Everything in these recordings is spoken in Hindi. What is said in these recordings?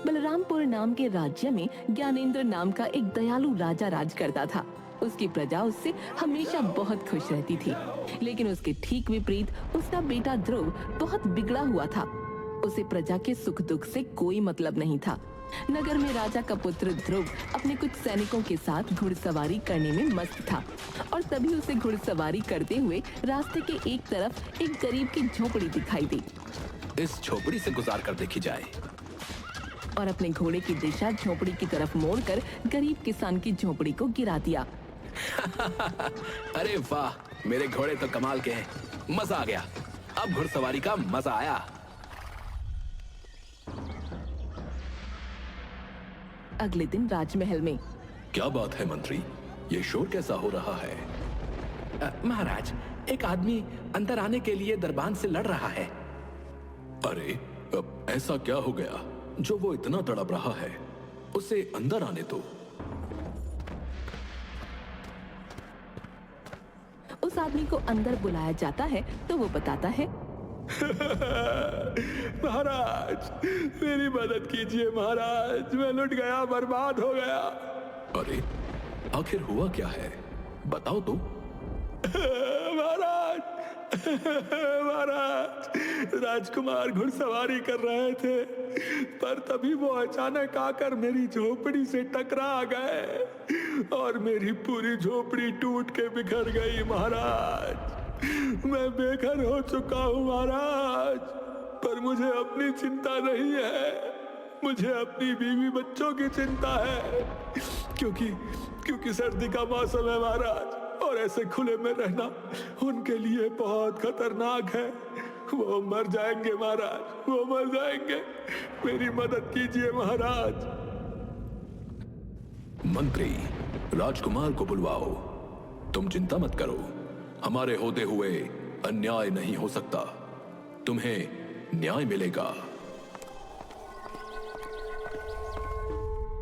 बलरामपुर नाम के राज्य में ज्ञानेंद्र नाम का एक दयालु राजा राज करता था। उसकी प्रजा उससे हमेशा बहुत खुश रहती थी, लेकिन उसके ठीक विपरीत उसका बेटा ध्रुव बहुत बिगड़ा हुआ था। उसे प्रजा के सुख दुख से कोई मतलब नहीं था। नगर में राजा का पुत्र ध्रुव अपने कुछ सैनिकों के साथ घुड़सवारी करने में मस्त था और तभी उसे घुड़सवारी करते हुए रास्ते के एक तरफ एक गरीब की झोपड़ी दिखाई दी। इस झोपड़ी से गुजार कर देखी जाए। और अपने घोड़े की दिशा झोपड़ी की तरफ मोड़कर गरीब किसान की झोपड़ी को गिरा दिया। अरे वाह, मेरे घोड़े तो कमाल के हैं, मजा आ गया। अब घुड़सवारी का मजा आया। अगले दिन राजमहल में। क्या बात है मंत्री, ये शोर कैसा हो रहा है? महाराज, एक आदमी अंदर आने के लिए दरबान से लड़ रहा है। अरे, अब ऐसा क्या हो गया जो वो इतना तड़प रहा है? उसे अंदर आने दो। उस आदमी को अंदर बुलाया जाता है तो वो बताता है, महाराज, मेरी मदद कीजिए महाराज, मैं लुट गया, बर्बाद हो गया। अरे, आखिर हुआ क्या है, बताओ तो। महाराज, महाराज, राजकुमार घुड़सवारी कर रहे थे, पर तभी वो अचानक आकर मेरी झोपड़ी से टकरा गए और मेरी पूरी झोपड़ी टूट के बिखर गई। महाराज, मैं बेघर हो चुका हूँ महाराज, पर मुझे अपनी चिंता नहीं है, मुझे अपनी बीवी बच्चों की चिंता है, क्योंकि सर्दी का मौसम है महाराज, और ऐसे खुले में रहना उनके लिए बहुत खतरनाक है। वो मर जाएंगे महाराज, वो मर जाएंगे, मेरी मदद कीजिए महाराज। मंत्री, राजकुमार को बुलवाओ। तुम चिंता मत करो, हमारे होते हुए अन्याय नहीं हो सकता, तुम्हें न्याय मिलेगा।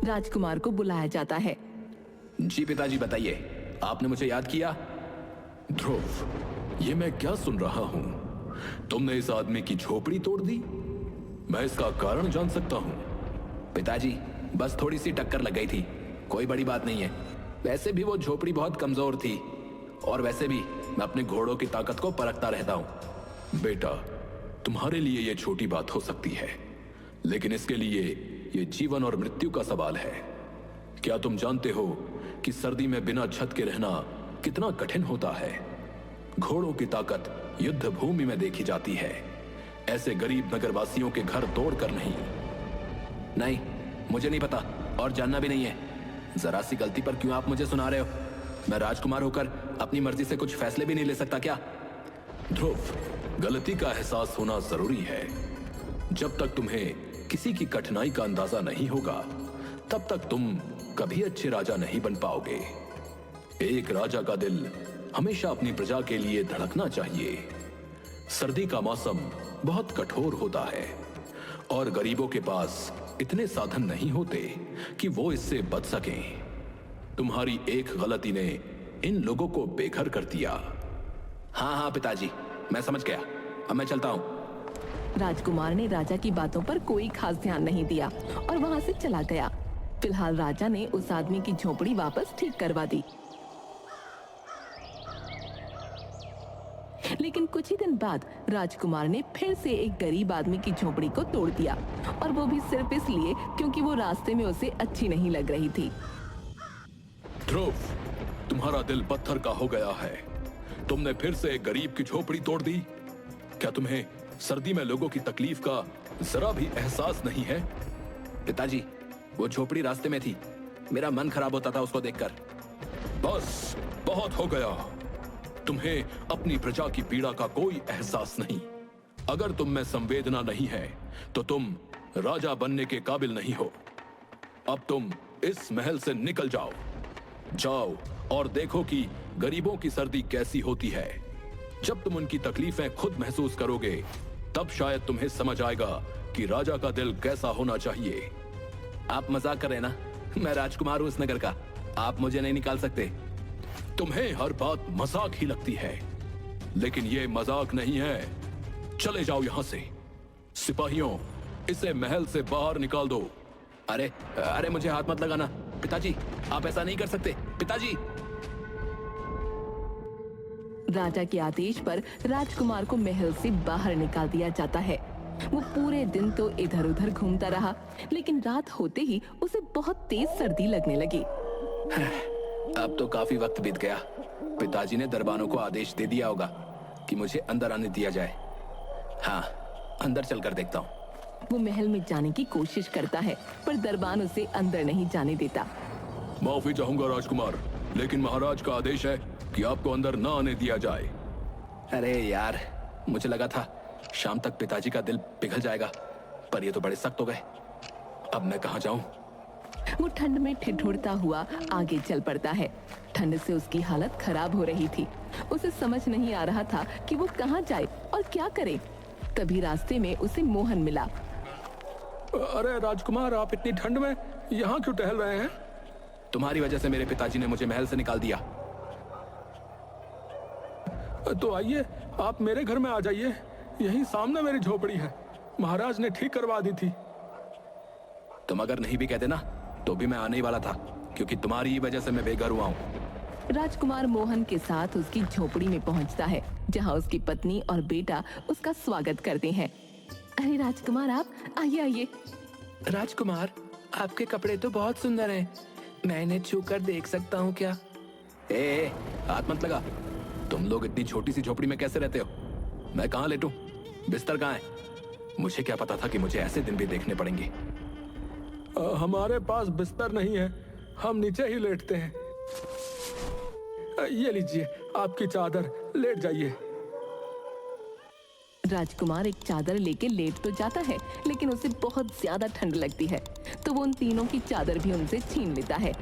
राजकुमार को बुलाया जाता है। जी पिताजी, बताइए, आपने मुझे याद किया? ध्रुव, ये मैं क्या सुन रहा हूं? तुमने इस आदमी की झोपड़ी तोड़ दी? मैं इसका कारण जान सकता हूं? पिताजी, बस थोड़ी सी टक्कर लग गई थी, कोई बड़ी बात नहीं है। वैसे भी वो झोपड़ी बहुत कमजोर थी, और वैसे भी मैं अपने घोड़ों की ताकत को परखता रहता हूं। बेटा, तुम्हारे लिए ये छोटी बात हो सकती है, लेकिन इसके लिए ये जीवन और मृत्यु का सवाल है। क्या तुम जानते हो कि सर्दी में बिना छत के रहना कितना कठिन होता है? घोड़ों की ताकत युद्ध भूमि में देखी जाती है, ऐसे गरीब नगरवासियों के घर तोड़कर नहीं। नहीं, मुझे नहीं पता और जानना भी नहीं है। जरा सी गलती पर क्यों आप मुझे सुना रहे हो? मैं राजकुमार होकर अपनी मर्जी से कुछ फैसले भी नहीं ले सकता क्या? ध्रुव, गलती का एहसास होना जरूरी है। जब तक तुम्हें किसी की कठिनाई का अंदाजा नहीं होगा, तब तक तुम कभी अच्छे राजा नहीं बन पाओगे। एक राजा का दिल हमेशा अपनी प्रजा के लिए धड़कना चाहिए। सर्दी का मौसम बहुत कठोर होता है और गरीबों के पास इतने साधन नहीं होते कि वो इससे बच सकें। तुम्हारी एक गलती ने इन लोगों को बेघर कर दिया। हाँ हाँ पिताजी, मैं समझ गया, अब मैं चलता हूँ। राजकुमार ने राजा की बातों पर कोई खास ध्यान नहीं दिया और वहाँ से चला गया। फिलहाल राजा ने उस आदमी की झोपड़ी वापस ठीक करवा दी, लेकिन कुछ ही दिन बाद राजकुमार ने फिर से एक गरीब आदमी की झोपड़ी को तोड़ दिया, और वो भी सिर्फ इसलिए क्योंकि वो रास्ते में उसे अच्छी नहीं लग रही थी। ध्रुव, तुम्हारा दिल पत्थर का हो गया है। तुमने फिर से एक गरीब की झोपड़ी तोड़ दी। क्या तुम्हें सर्दी में लोगों की तकलीफ का जरा भी एहसास नहीं है? पिताजी, वो झोपड़ी रास्ते में थी, मेरा मन खराब होता था उसको देखकर। बस, बहुत हो गया। तुम्हें अपनी प्रजा की पीड़ा का कोई एहसास नहीं। अगर तुम में संवेदना नहीं है तो तुम राजा बनने के काबिल नहीं हो। अब तुम इस महल से निकल जाओ। जाओ और देखो कि गरीबों की सर्दी कैसी होती है। जब तुम उनकी तकलीफें खुद महसूस करोगे, तब शायद तुम्हें समझ आएगा कि राजा का दिल कैसा होना चाहिए। आप मजाक कर रहे हैं ना? मैं राजकुमार हूं इस नगर का, आप मुझे नहीं निकाल सकते। तुम्हें हर बात मजाक ही लगती है, लेकिन ये मजाक नहीं है। चले जाओ यहां से। सिपाहियों, इसे महल से बाहर निकाल दो। अरे अरे मुझे हाथ मत लगाना पिताजी, आप ऐसा नहीं कर सकते पिताजी। राजा के आदेश पर राजकुमार को महल से बाहर निकाल दिया जाता है। वो पूरे दिन तो इधर उधर घूमता रहा, लेकिन रात होते ही उसे बहुत तेज सर्दी लगने लगी। अब तो काफी वक्त बीत गया। पिताजी ने दरबानों को आदेश दे दिया होगा कि मुझे अंदर आने दिया जाए। हाँ, अंदर चलकर देखता हूँ। वो महल में जाने की कोशिश करता है, पर दरबान उसे अंदर नहीं जाने देता। माफी चाहूंगा राजकुमार, लेकिन महाराज का आदेश है कि आपको अंदर न आने दिया जाए। अरे यार, मुझे लगा था शाम तक पिताजी का दिल पिघल जाएगा, पर ये तो बड़े सख्त हो गए। अब मैं कहाँ जाऊं? वो ठंड में ठिठुरता हुआ आगे चल पड़ता है। ठंड से उसकी हालत खराब हो रही थी। उसे समझ नहीं आ रहा था कि वो कहाँ जाए और क्या करे। तभी रास्ते में उसे मोहन मिला। अरे राजकुमार, आप इतनी ठंड में यहाँ क्यों टहल रहे हैं? तुम्हारी वजह से मेरे पिताजी ने मुझे महल से निकाल दिया। तो आइए, आप मेरे घर में आ जाइए। यहीं सामने मेरी झोपड़ी है, महाराज ने ठीक करवा दी थी। तुम अगर नहीं भी कहते ना, तो भी मैं आने ही वाला था, क्योंकि तुम्हारी ही वजह से मैं बेघर हुआ हूँ। राजकुमार मोहन के साथ उसकी झोपड़ी में पहुंचता है, जहां उसकी पत्नी और बेटा उसका स्वागत करते हैं। अरे राजकुमार, आप आइए आइए। राजकुमार, आपके कपड़े तो बहुत सुंदर हैं। मैं इन्हें छूकर देख सकता हूँ क्या? ए, हाथ मत लगा। तुम लोग इतनी छोटी सी झोपड़ी में कैसे रहते हो? मैं कहाँ लेटूं? बिस्तर कहाँ है? मुझे क्या पता था कि मुझे ऐसे दिन भी देखने पड़ेंगे। हमारे पास बिस्तर नहीं है, हम नीचे ही लेटते हैं। ये लीजिए आपकी चादर, लेट जाइए। राजकुमार एक चादर लेके लेट तो जाता है, लेकिन उसे बहुत ज्यादा ठंड लगती है, तो वो उन तीनों की चादर भी उनसे छीन लेता है।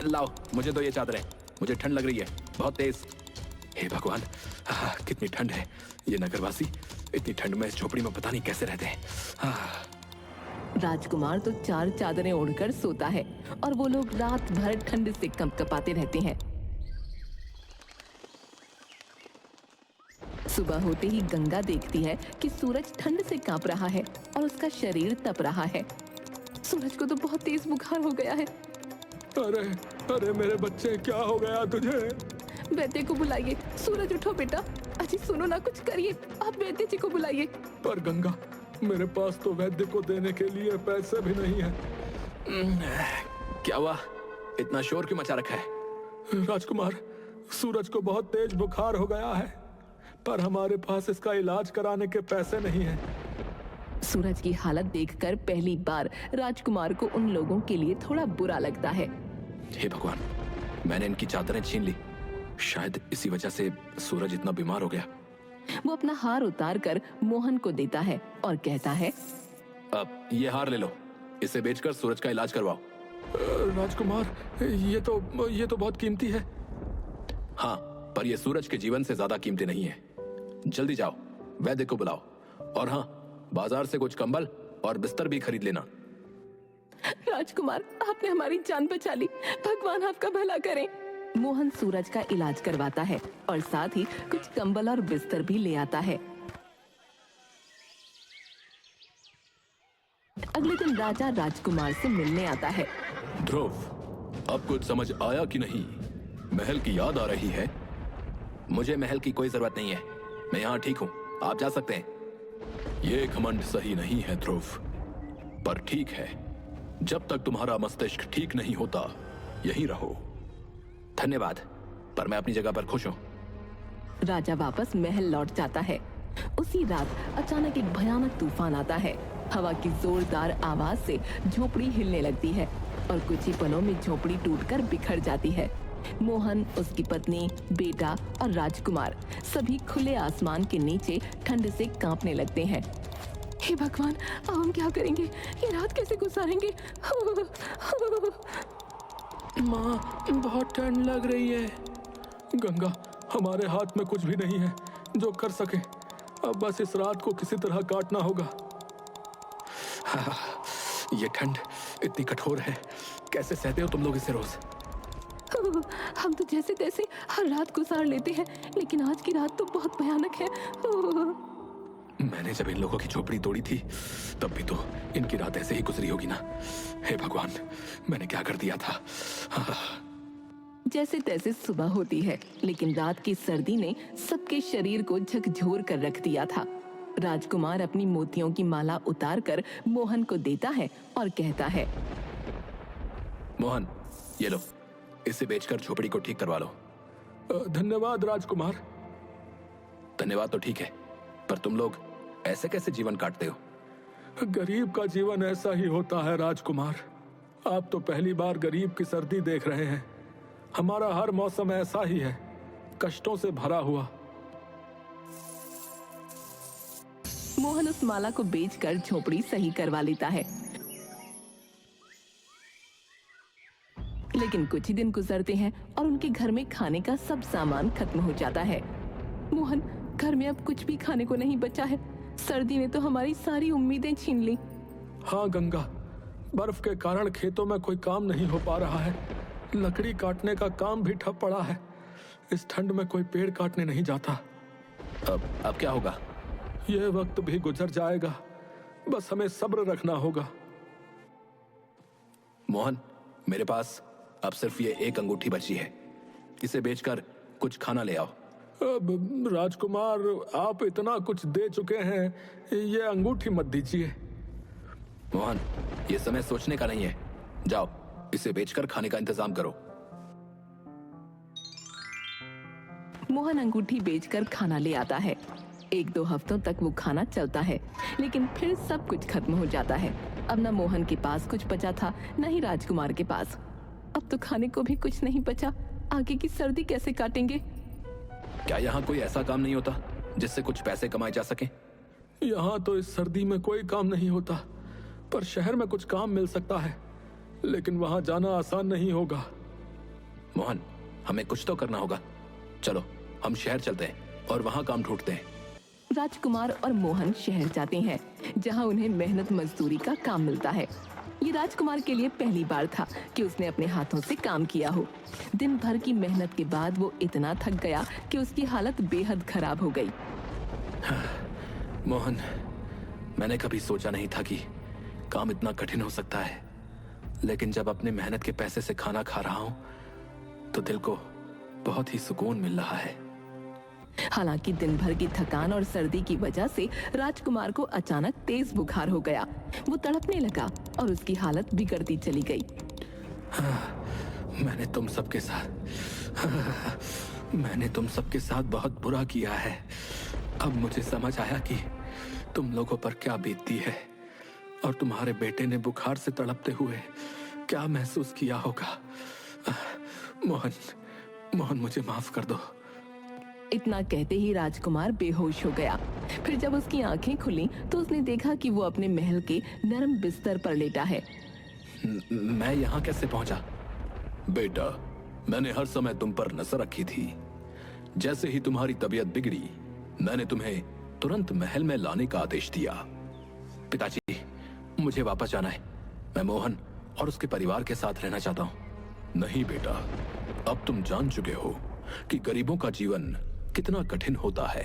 लाओ, मुझे दो ये चादरें, मुझे ठंड लग रही है बहुत तेज। हे भगवान, कितनी ठंड है। ये नगरवासी इतनी ठंड में इस झोपड़ी में पता नहीं कैसे रहते हैं। राजकुमार तो 4 चादरें ओढ़कर सोता है और वो लोग रात भर ठंड से कंपकपाते रहते हैं। सुबह होते ही गंगा देखती है कि सूरज ठंड से कांप रहा है और उसका शरीर तप रहा है। सूरज को तो बहुत तेज बुखार हो गया है। अरे अरे मेरे बच्चे, क्या हो गया तुझे? वैद्य को बुलाइए। सूरज उठो बेटा। अजी सुनो ना, कुछ करिए, आप वैद्य जी को बुलाइए। पर गंगा, मेरे पास तो वैद्य को देने के लिए पैसे भी नहीं है। क्या हुआ? इतना शोर क्यों मचा रखा है? राजकुमार, सूरज को बहुत तेज बुखार हो गया है, पर हमारे पास इसका इलाज कराने के पैसे नहीं हैं। सूरज की हालत देखकर पहली बार राजकुमार को उन लोगों के लिए थोड़ा बुरा लगता है। हे भगवान, मैंने इनकी चादरें छीन ली। शायद इसी वजह से सूरज इतना बीमार हो गया। वो अपना हार उतार कर मोहन को देता है और कहता है, अब ये हार ले लो, इसे बेचकर सूरज का इलाज करवाओ। राजकुमार, ये तो बहुत कीमती है। हाँ, पर ये सूरज के जीवन से ज्यादा कीमती नहीं है। जल्दी जाओ, वैद्य को बुलाओ, और हाँ, बाजार से कुछ कंबल और बिस्तर भी खरीद लेना। राजकुमार, आपने हमारी जान बचा ली, भगवान आपका भला करे। मोहन सूरज का इलाज करवाता है और साथ ही कुछ कंबल और बिस्तर भी ले आता है। अगले दिन राजा राजकुमार से मिलने आता है। ध्रुव, अब कुछ समझ आया कि नहीं? महल की याद आ रही है? मुझे महल की कोई जरूरत नहीं है, मैं यहाँ ठीक हूँ, आप जा सकते हैं। ये घमंड सही नहीं है ध्रुव, पर ठीक है, जब तक तुम्हारा मस्तिष्क ठीक नहीं होता यहीं रहो। धन्यवाद, पर मैं अपनी जगह पर खुश हूँ। राजा वापस महल लौट जाता है। उसी रात अचानक एक भयानक तूफान आता है। हवा की जोरदार आवाज से झोपड़ी हिलने लगती है और कुछ ही पलों में झोपड़ी टूटकर बिखर जाती है। मोहन, उसकी पत्नी, बेटा और राजकुमार सभी खुले आसमान के नीचे ठंड से कांपने लगते हैं। हे भगवान, अब हम क्या करेंगे? ये रात कैसे गुजारेंगे? माँ, बहुत ठंड लग रही है। गंगा, हमारे हाथ में कुछ भी नहीं है जो कर सके। अब बस इस रात को किसी तरह काटना होगा। ये ठंड इतनी कठोर है, कैसे सहते हो तुम लोग इसे रोज? हम तो जैसे तैसे हर रात गुजार लेते हैं, लेकिन आज की रात तो बहुत भयानक है। मैंने जब इन लोगों की झोपड़ी तोड़ी थी तब भी तो इनकी रात ऐसे ही गुजरी होगी ना। हे भगवान, मैंने क्या कर दिया था। जैसे तैसे सुबह होती है, लेकिन रात की सर्दी ने सबके शरीर को झकझोर कर रख दिया था। राजकुमार अपनी मोतियों की माला उतारकर मोहन को देता है और कहता है, मोहन, ये लो, इसे बेचकर झोपड़ी को ठीक करवा लो। धन्यवाद राजकुमार। धन्यवाद तो ठीक है, पर तुम लोग ऐसे कैसे जीवन काटते हो? गरीब का जीवन ऐसा ही होता है राजकुमार। आप तो पहली बार गरीब की सर्दी देख रहे हैं। हमारा हर मौसम ऐसा ही है, कष्टों से भरा हुआ। मोहन उस माला को बेचकर झोपड़ी सही करवा लेता है। लेकिन कुछ ही दिन गुजरते हैं और उनके घर में खाने का सब सामान खत्म हो जाता है। मोहन, घर में अब कुछ भी खाने को नहीं बचा है। सर्दी ने तो हमारी सारी उम्मीदें छीन ली। हाँ गंगा, बर्फ के कारण खेतों में कोई काम नहीं हो पा रहा है। लकड़ी काटने का काम भी ठप पड़ा है। इस ठंड में कोई पेड़ काटने नहीं जाता। अब क्या होगा? यह वक्त भी गुजर जाएगा, बस हमें सब्र रखना होगा। मोहन, मेरे पास अब सिर्फ ये एक अंगूठी बची है, इसे बेचकर कुछ खाना ले आओ। अब राजकुमार, आप इतना कुछ दे चुके हैं, ये अंगूठी मत दीजिए। मोहन, ये समय सोचने का नहीं है, जाओ इसे बेचकर खाने का इंतजाम करो। मोहन अंगूठी बेचकर खाना ले आता है। 1-2 हफ्तों तक वो खाना चलता है, लेकिन फिर सब कुछ खत्म हो जाता है। अब न मोहन के पास कुछ बचा था, न ही राजकुमार के पास। अब तो खाने को भी कुछ नहीं बचा। आगे की सर्दी कैसे काटेंगे? क्या यहाँ कोई ऐसा काम नहीं होता जिससे कुछ पैसे कमाए जा सके? यहाँ तो इस सर्दी में कोई काम नहीं होता, पर शहर में कुछ काम मिल सकता है, लेकिन वहाँ जाना आसान नहीं होगा। मोहन, हमें कुछ तो करना होगा। चलो हम शहर चलते हैं और वहाँ काम ढूंढते हैं। राजकुमार और मोहन शहर जाते हैं, जहाँ उन्हें मेहनत मजदूरी का काम मिलता है। ये राजकुमार के लिए पहली बार था कि उसने अपने हाथों से काम किया हो। दिन भर की मेहनत के बाद वो इतना थक गया कि उसकी हालत बेहद खराब हो गई। मोहन, मैंने कभी सोचा नहीं था कि काम इतना कठिन हो सकता है, लेकिन जब अपने मेहनत के पैसे से खाना खा रहा हूँ तो दिल को बहुत ही सुकून मिल रहा है। हालांकि दिन भर की थकान और सर्दी की वजह से राजकुमार को अचानक तेज बुखार हो गया। वो तड़पने लगा और उसकी हालत बिगड़ती चली गई। मैंने तुम सबके साथ बहुत बुरा किया है। अब मुझे समझ आया कि तुम लोगों पर क्या बीतती है और तुम्हारे बेटे ने बुखार से तड़पते हुए क्या महसूस किया होगा। मोहन, मुझे माफ कर दो। इतना कहते ही राजकुमार बेहोश हो गया। फिर जब उसकी आंखें खुली तो उसने देखा कि वो अपने महल के नरम बिस्तर पर लेटा है। मैं यहाँ कैसे पहुंचा? बेटा, मैंने हर समय तुम पर नजर रखी थी। जैसे ही तुम्हारी तबीयत बिगड़ी, मैंने तुम्हें तुरंत महल में लाने का आदेश दिया। पिताजी, मुझे वापस जाना है। मैं मोहन और उसके परिवार के साथ रहना चाहता हूँ। नहीं बेटा, अब तुम जान चुके हो कि गरीबों का जीवन कितना कठिन होता है।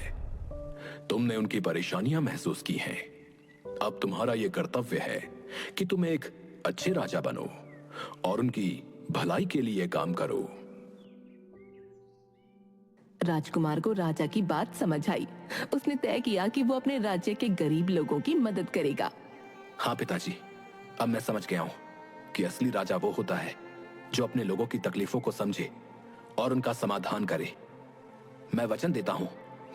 तुमने उनकी परेशानियां महसूस की हैं। अब तुम्हारा यह कर्तव्य है कि तुम एक अच्छे राजा बनो और उनकी भलाई के लिए काम करो। राजकुमार को राजा की बात समझ आई। उसने तय किया कि वो अपने राज्य के गरीब लोगों की मदद करेगा। हाँ पिताजी, अब मैं समझ गया हूँ कि असली राजा वो होता है जो अपने लोगों की तकलीफों को समझे और उनका समाधान करे। मैं वचन देता हूँ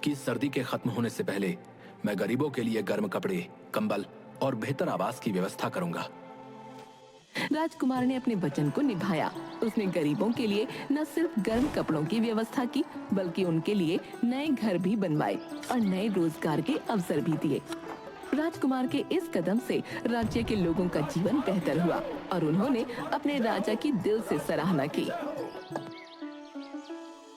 कि इस सर्दी के खत्म होने से पहले मैं गरीबों के लिए गर्म कपड़े, कंबल और बेहतर आवास की व्यवस्था करूंगा। राजकुमार ने अपने वचन को निभाया। उसने गरीबों के लिए न सिर्फ गर्म कपड़ों की व्यवस्था की, बल्कि उनके लिए नए घर भी बनवाए और नए रोजगार के अवसर भी दिए। राजकुमार के इस कदम से राज्य के लोगों का जीवन बेहतर हुआ और उन्होंने अपने राजा की दिल से सराहना की।